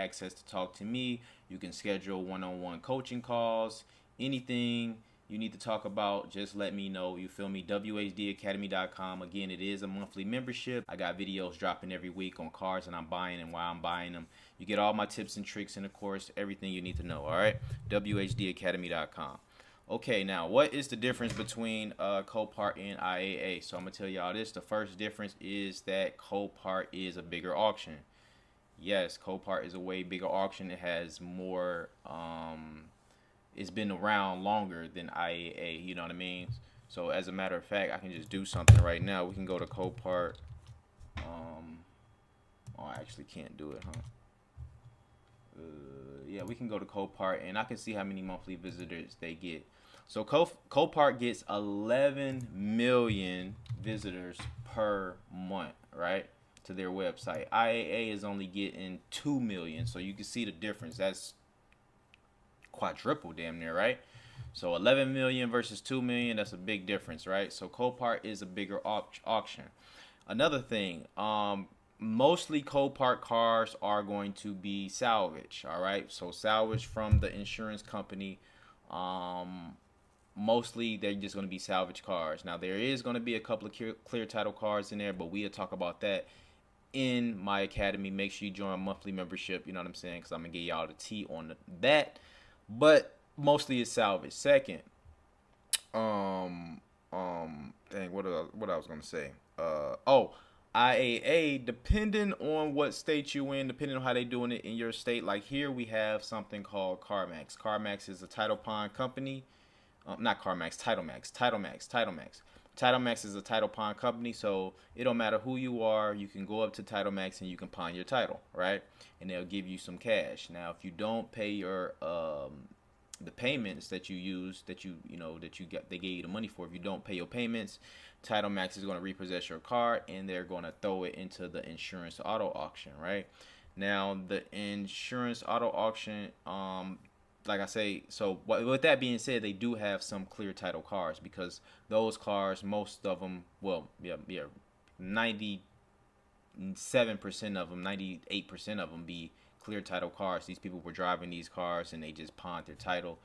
access to talk to me. You can schedule one-on-one coaching calls. Anything you need to talk about, just let me know. You feel me? WHDacademy.com. Again, it is a monthly membership. I got videos dropping every week on cars that I'm buying and why I'm buying them. You get all my tips and tricks and, of course, everything you need to know. All right? WHDacademy.com. Okay, now what is the difference between Copart and IAA? So I'm gonna tell y'all this. The first difference is that Copart is a bigger auction. Yes, Copart is a way bigger auction. It has more. It's been around longer than IAA. You know what I mean? So as a matter of fact, I can just do something right now. We can go to Copart. Oh, I actually can't do it, huh? Yeah, we can go to Copart and I can see how many monthly visitors they get. So Copart gets 11 million visitors per month, right, to their website. IAA is only getting 2 million, so you can see the difference. That's quadruple damn near, right? So 11 million versus 2 million, that's a big difference, right? So Copart is a bigger auction. Another thing, mostly Copart cars are going to be salvage. All right, so salvage from the insurance company. Mostly they're just going to be salvage cars. Now there is going to be a couple of clear title cars in there, but we'll talk about that in my academy. Make sure you join a monthly membership. You know what I'm saying? Because I'm gonna get y'all the tea on that. But mostly it's salvage. Second, dang, what I was gonna say? IAA, depending on what state you in, depending on how they doing it in your state. Like here, we have something called CarMax. CarMax is a title pawn company. Not CarMax, TitleMax. TitleMax is a title pawn company, so it don't matter who you are. You can go up to TitleMax and you can pawn your title, right? And they'll give you some cash. Now, if you don't pay your the payments that you use, that you got, they gave you the money for. If you don't pay your payments, TitleMax is going to repossess your car and they're going to throw it into the insurance auto auction, right? Now, the insurance auto auction, like I say, so with that being said, they do have some clear title cars because those cars, most of them, well, yeah, 97% of them, 98% of them be clear title cars. These people were driving these cars and they just pawned their title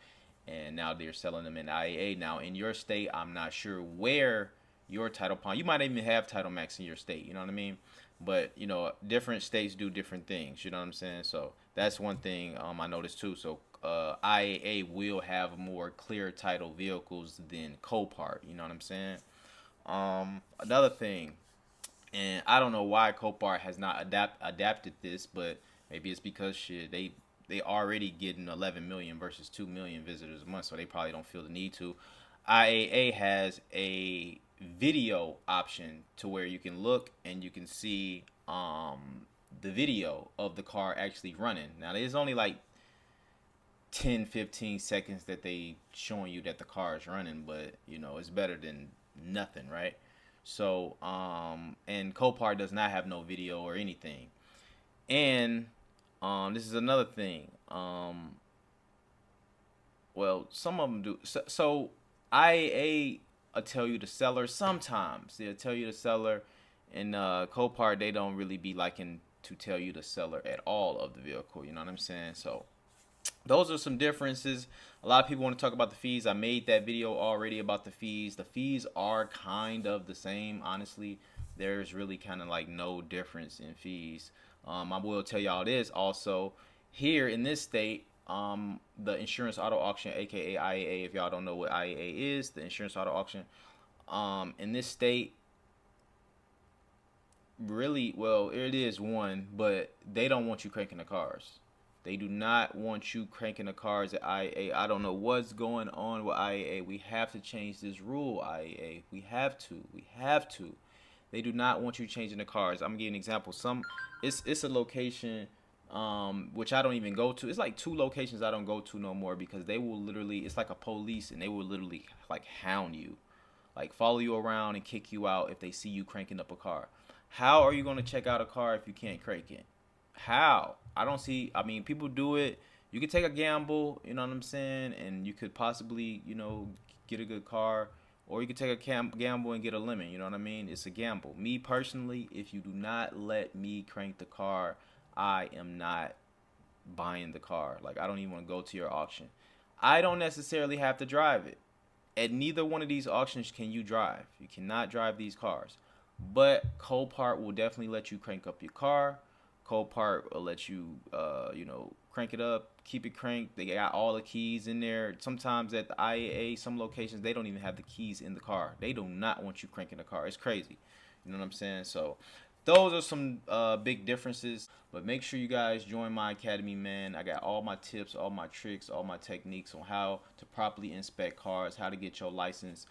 and now they're selling them in IAA. Now, in your state, I'm not sure where your title pawn, you might even have Title Max in your state, you know what I mean? But, different states do different things, you know what I'm saying? So that's one thing I noticed too. So IAA will have more clear title vehicles than Copart, you know what I'm saying? Another thing, and I don't know why Copart has not adapted this, but maybe it's because shit, they already getting 11 million versus 2 million visitors a month, so they probably don't feel the need to. IAA has a video option to where you can look and you can see the video of the car actually running. Now there's only like 10-15 seconds that they showing you that the car is running, but it's better than nothing, right? So and Copart does not have no video or anything. And this is another thing, well, some of them do. So IAA will tell you the seller. Sometimes they'll tell you the seller, and Copart, they don't really be liking to tell you the seller at all of the vehicle, you know what I'm saying? So those are some differences. A lot of people want to talk about the fees. I made that video already about the fees. The fees are kind of the same, honestly. There's really kind of like no difference in fees. I will tell y'all this also. Here in this state, the insurance auto auction, aka IAA, if y'all don't know what IAA is, the insurance auto auction, in this state, really, well, it is one, but they don't want you cranking the cars. They do not want you cranking the cars at IAA. I don't know what's going on with IAA. We have to change this rule, IAA. We have to. They do not want you changing the cars. I'm gonna give you an example. It's a location which I don't even go to. It's like 2 locations I don't go to no more because they will literally, it's like a police and they will literally like hound you, like follow you around and kick you out if they see you cranking up a car. How are you going to check out a car if you can't crank it? How? I don't see. I mean, people do it. You could take a gamble, you know what I'm saying, and you could possibly, get a good car, or you could take a gamble and get a lemon, you know what I mean? It's a gamble. Me personally, if you do not let me crank the car, I am not buying the car. Like, I don't even want to go to your auction. I don't necessarily have to drive it. At neither one of these auctions can you drive. You cannot drive these cars. But Copart will definitely let you crank up your car. Copart will let you, crank it up, keep it cranked. They got all the keys in there. Sometimes at the IAA, some locations, they don't even have the keys in the car. They do not want you cranking the car. It's crazy. You know what I'm saying? So those are some big differences. But make sure you guys join my academy, man. I got all my tips, all my tricks, all my techniques on how to properly inspect cars, how to get your license.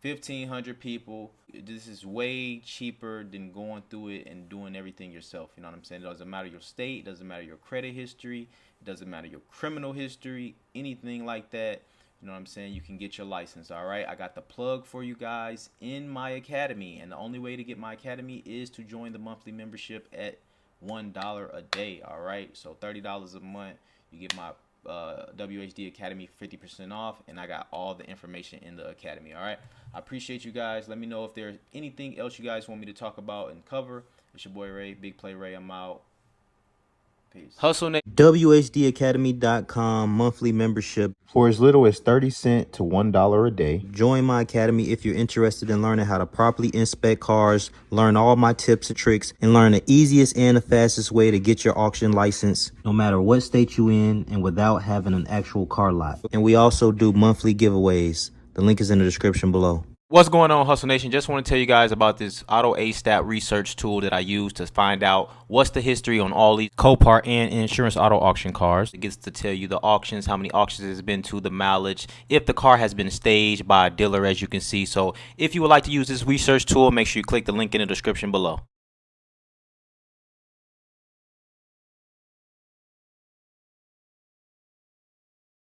1,500 people. This is way cheaper than going through it and doing everything yourself. You know what I'm saying? It doesn't matter your state. It doesn't matter your credit history. It doesn't matter your criminal history. Anything like that. You know what I'm saying? You can get your license. All right. I got the plug for you guys in my academy. And the only way to get my academy is to join the monthly membership at $1 a day. All right. So $30 a month. You get my WHD Academy 50% off, and I got all the information in the academy. All right, I appreciate you guys. Let me know if there's anything else you guys want me to talk about and cover. It's your boy Ray, Big Play Ray. I'm out. Peace. WHDacademy.com monthly membership for as little as 30 cents to $1 a day. Join my academy if you're interested in learning how to properly inspect cars, learn all my tips and tricks, and learn the easiest and the fastest way to get your auction license, no matter what state you in and without having an actual car lot. And we also do monthly giveaways. The link is in the description below. What's going on, Hustle Nation? Just want to tell you guys about this Auto A-Stat research tool that I use to find out what's the history on all these Copart and insurance auto auction cars. It gets to tell you the auctions, how many auctions it's been to, the mileage, if the car has been staged by a dealer, as you can see. So if you would like to use this research tool, make sure you click the link in the description below.